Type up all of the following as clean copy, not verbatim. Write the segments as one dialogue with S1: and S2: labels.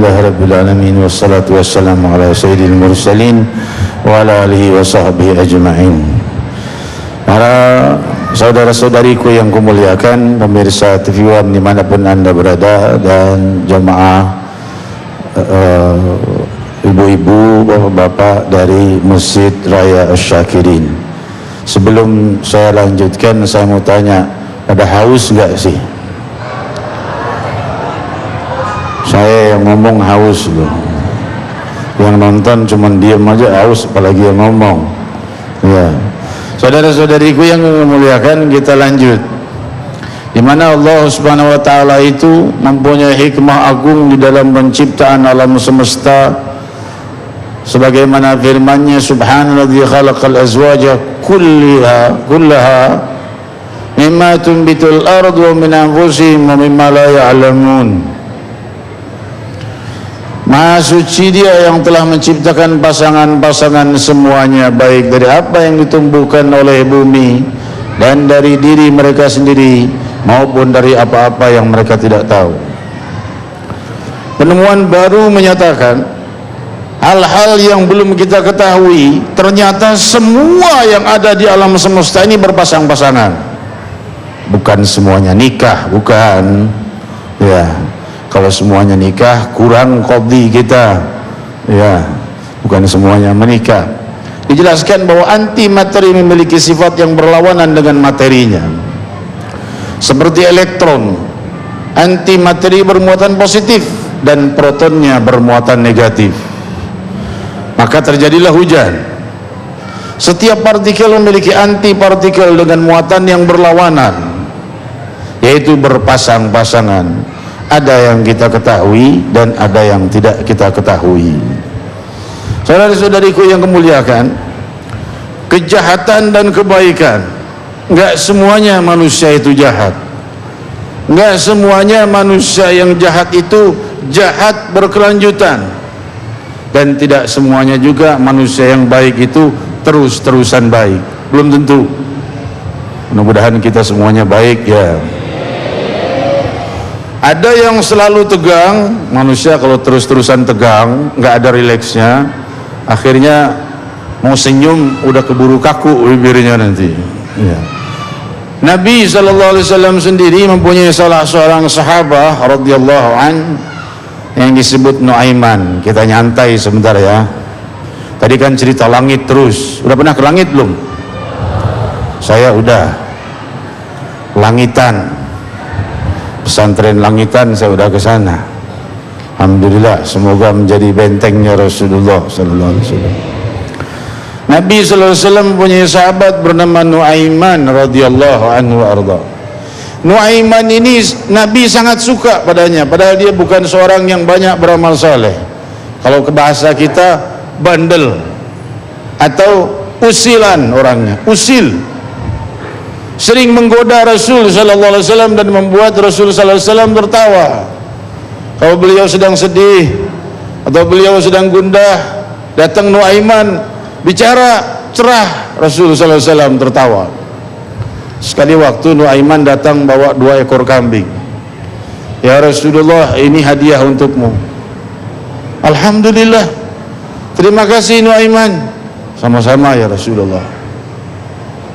S1: Alhamdulillahirrabbilalamin. Wassalatu wassalamu ala sayyidil mursalin wa ala alihi wa sahbihi ajma'in. Para saudara-saudariku yang kumuliakan, pemirsa TV One dimanapun anda berada, dan jamaah ibu-ibu, bapak-bapak dari Masjid Raya Asy-Syakirin. Sebelum saya lanjutkan, saya mau tanya, pada haus enggak sih? Saya yang ngomong haus loh, yang nonton cuman diam aja haus, apalagi yang ngomong. Ya, saudara-saudariku yang memuliakan, kita lanjut. Di mana Allah Subhanahu wa taala itu mempunyai hikmah agung di dalam penciptaan alam semesta, sebagaimana firman-Nya, subhanalladzi khalaqal azwaja kullaha mimma tunbitul ardu wa min anfusihim wa mimma la ya'lamun. Maha suci Dia yang telah menciptakan pasangan-pasangan semuanya, baik dari apa yang ditumbuhkan oleh bumi dan dari diri mereka sendiri, maupun dari apa-apa yang mereka tidak tahu. Penemuan baru menyatakan hal-hal yang belum kita ketahui, ternyata semua yang ada di alam semesta ini berpasang-pasangan. Bukan semuanya nikah, bukan. Ya, kalau semuanya nikah kurang qadhi kita. Ya, bukan semuanya menikah. Dijelaskan bahwa anti materi memiliki sifat yang berlawanan dengan materinya. Seperti elektron, anti materi bermuatan positif dan protonnya bermuatan negatif. Maka terjadilah hujan. Setiap partikel memiliki antipartikel dengan muatan yang berlawanan, yaitu berpasang-pasangan. Ada yang kita ketahui dan ada yang tidak kita ketahui. Saudara-saudariku yang kemuliakan, kejahatan dan kebaikan, enggak semuanya manusia itu jahat. Enggak semuanya manusia yang jahat itu jahat berkelanjutan. Dan tidak semuanya juga manusia yang baik itu terus-terusan baik. Belum tentu. Mudah-mudahan kita semuanya baik ya. Ada yang selalu tegang, manusia kalau terus-terusan tegang, nggak ada rileksnya, akhirnya mau senyum udah keburu kaku bibirnya nanti. Ya. Nabi SAW sendiri mempunyai salah seorang sahabat radhiyallahu an yang disebut Nuaiman. Kita nyantai sebentar ya. Tadi kan cerita langit terus. Udah pernah ke langit belum? Saya udah. Langitan. Pesantren Langitan saya udah ke sana. Alhamdulillah, semoga menjadi bentengnya Rasulullah sallallahu alaihi wasallam. Nabi sallallahu alaihi wasallam punya sahabat bernama Nuaiman radhiyallahu anhu arda. Nuaiman ini Nabi sangat suka padanya, padahal dia bukan seorang yang banyak beramal saleh. Kalau ke bahasa kita bandel atau usilan orangnya, usil. Sering menggoda Rasul sallallahu alaihi wasallam dan membuat Rasul sallallahu alaihi wasallam tertawa. Kalau beliau sedang sedih atau beliau sedang gundah, datang Nuaiman bicara cerah, Rasul sallallahu alaihi wasallam tertawa. Sekali waktu Nuaiman datang bawa 2 ekor kambing. Ya Rasulullah, ini hadiah untukmu. Alhamdulillah. Terima kasih Nuaiman. Sama-sama ya Rasulullah.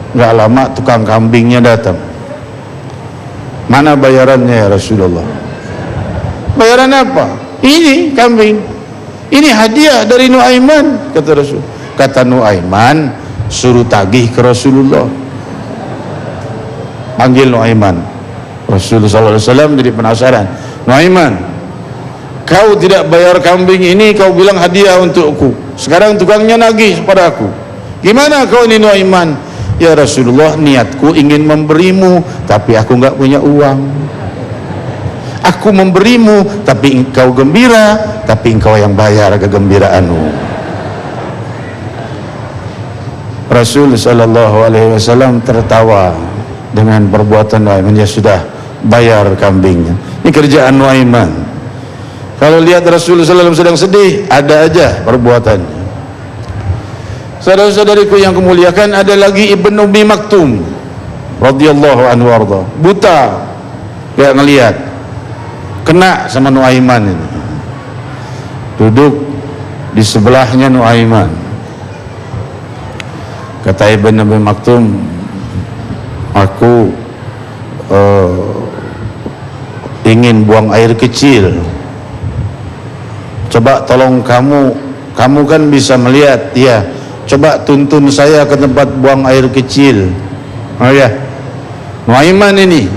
S1: Gak lama tukang kambingnya datang. Mana bayarannya ya Rasulullah? Bayaran apa? Ini kambing. Ini hadiah dari Nuaiman, kata Rasul. Kata Nuaiman, suruh tagih ke Rasulullah. Panggil Nuaiman. Rasulullah SAW jadi penasaran. Nuaiman, kau tidak bayar kambing ini, kau bilang hadiah untukku. Sekarang tukangnya nagih pada aku. Gimana kau ini Nuaiman? Ya Rasulullah, niatku ingin memberimu, tapi aku enggak punya uang. Aku memberimu, tapi engkau gembira, tapi engkau yang bayar kegembiraanmu. Rasul sallallahu alaihi wasallam tertawa dengan perbuatan Nuaiman. Ya sudah, bayar kambingnya. Ini kerjaan Nuaiman. Kalau lihat Rasul sallallahu alaihi wasallam sedang sedih, ada aja perbuatannya. Saudara-saudariku yang kemuliakan, ada lagi Ibn Ummi Maktum radhiyallahu anhu arda. Buta, gak ngelihat, kena sama Nuaiman ini. duduk di sebelahnya Nuaiman. Kata Ibn Abi Maktum, aku ingin buang air kecil, coba tolong kamu kan bisa melihat, ya, coba tuntun saya ke tempat buang air kecil. Oh ya, Nuaiman ini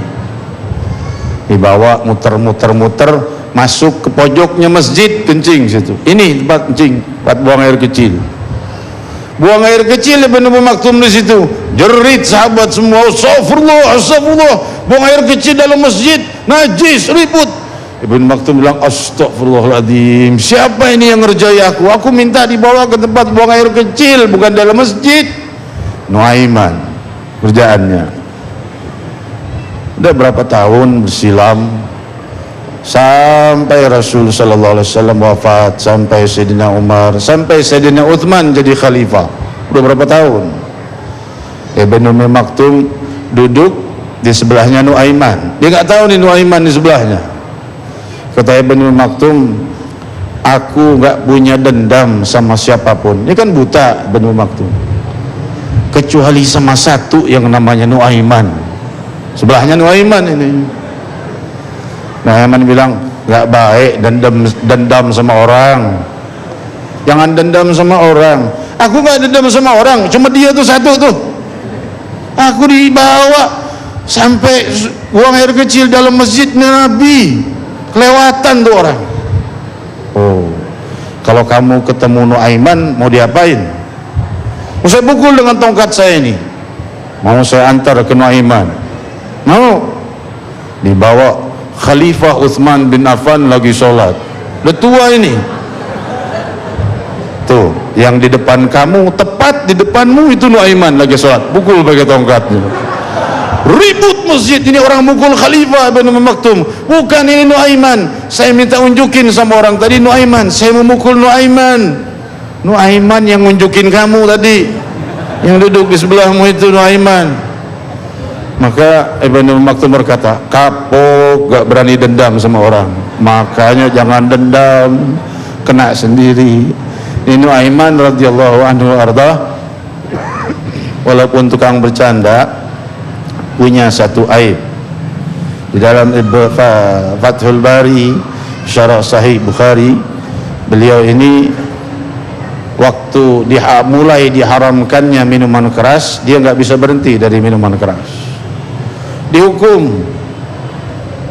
S1: dibawa muter-muter masuk ke pojoknya masjid, kencing situ. Ini tempat kencing, tempat buang air kecil. Buang air kecil Ibn Abi Maktum di situ. Jerit sahabat semua, astagfirullah, astagfirullah. Buang air kecil dalam masjid, najis, ribut. Ibn Maktum bilang, astagfirullahaladzim, siapa ini yang ngerjai aku? Aku minta dibawa ke tempat buang air kecil, bukan dalam masjid. Nuaiman kerjaannya. Udah berapa tahun bersilam sampai Rasul sallallahu alaihi wasallam wafat, sampai Sayyidina Umar, sampai Sayyidina Uthman jadi khalifah. Udah berapa tahun? Ibn Abi Maktum duduk di sebelahnya Nuaiman. Dia nggak tahu nih Nuaiman di sebelahnya. Kata Ibn Abi Maktum, aku nggak punya dendam sama siapapun. Ini kan buta Ibn Abi Maktum, kecuali sama satu yang namanya Nuaiman. Sebelahnya Nuaiman ini. Nuaiman bilang, nggak baik dendam sama orang. Jangan dendam sama orang. Aku nggak dendam sama orang, cuma dia tuh satu tuh. Aku dibawa sampai buang air kecil dalam masjid Nabi, kelewatan tuh orang. Oh, kalau kamu ketemu Nuaiman mau diapain? Mau saya pukul dengan tongkat saya ini? Mau saya antar ke Nuaiman? Mau? Dibawa Khalifah Utsman bin Affan lagi sholat. Udah tua ini. Tuh, yang di depan kamu, tepat di depanmu itu Nuaiman lagi sholat. Pukul pakai tongkatnya. Ribut masjid, ini orang mukul Khalifah Ibn Abi Maktum. Bukan, ini Nuaiman. Saya minta unjukin sama orang tadi Nuaiman. Saya memukul Nuaiman. Nuaiman yang unjukin kamu tadi, yang duduk di sebelahmu itu Nuaiman. Maka Ibn Abi Maktum berkata, kapok, gak berani dendam sama orang. Makanya jangan dendam, kena sendiri. Ini Nuaiman radhiyallahu anhu arda, walaupun tukang bercanda, punya satu aib. Di dalam Fathul Bari, Syarah Sahih Bukhari, beliau ini waktu mulai diharamkannya minuman keras, dia nggak bisa berhenti dari minuman keras. Dihukum,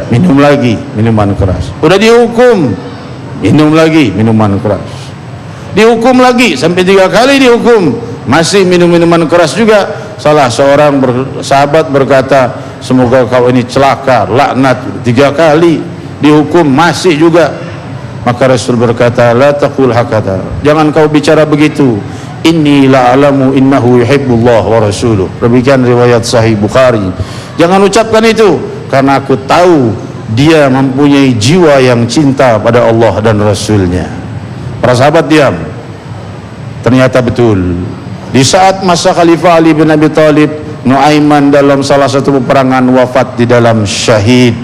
S1: minum lagi minuman keras. Udah dihukum, minum lagi minuman keras. Dihukum lagi sampai 3 kali dihukum, masih minum minuman keras juga. Salah seorang sahabat berkata, semoga kau ini celaka, laknat. 3 kali dihukum masih juga. Maka Rasul berkata, la taqul hakata, jangan kau bicara begitu. Inni la'alamu innahu yuhibbullah wa rasuluh. Demikian riwayat Sahih Bukhari. Jangan ucapkan itu, karena aku tahu dia mempunyai jiwa yang cinta pada Allah dan Rasulnya. Para sahabat diam. Ternyata betul. Di saat masa Khalifah Ali bin Abi Thalib, Nuaiman dalam salah satu peperangan wafat di dalam syahid.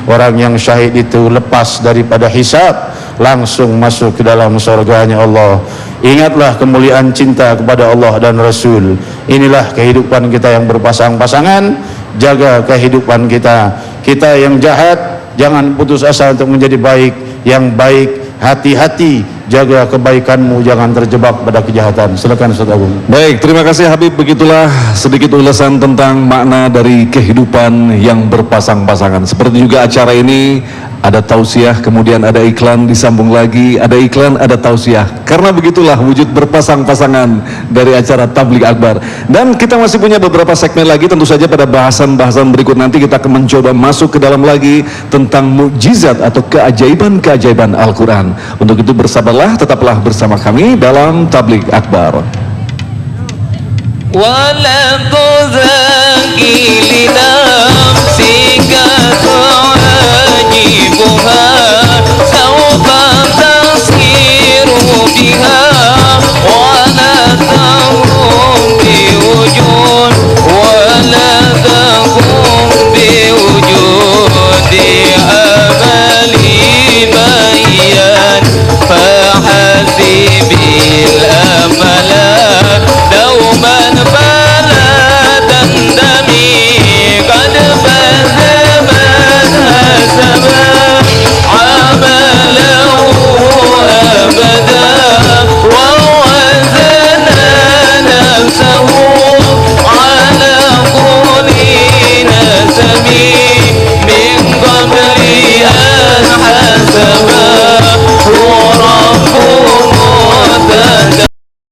S1: Orang yang syahid itu lepas daripada hisab, langsung masuk ke dalam surganya Allah. Ingatlah kemuliaan cinta kepada Allah dan Rasul. Inilah kehidupan kita yang berpasang-pasangan. Jaga kehidupan kita. Kita yang jahat, jangan putus asa untuk menjadi baik. Yang baik, hati-hati, jaga kebaikanmu, jangan terjebak pada kejahatan. Silakan Ustaz Agung.
S2: Baik, terima kasih Habib. Begitulah sedikit ulasan tentang makna dari kehidupan yang berpasang-pasangan. Seperti juga acara ini ada tausiah, kemudian ada iklan, disambung lagi, ada iklan, ada tausiah. Karena begitulah wujud berpasang-pasangan dari acara Tabligh Akbar. Dan kita masih punya beberapa segmen lagi, tentu saja pada bahasan-bahasan berikut nanti kita akan mencoba masuk ke dalam lagi tentang mukjizat atau keajaiban-keajaiban Al-Quran. Untuk itu bersabarlah, tetaplah bersama kami dalam Tabligh Akbar.
S3: ولا تزكي لنفسك تعجبها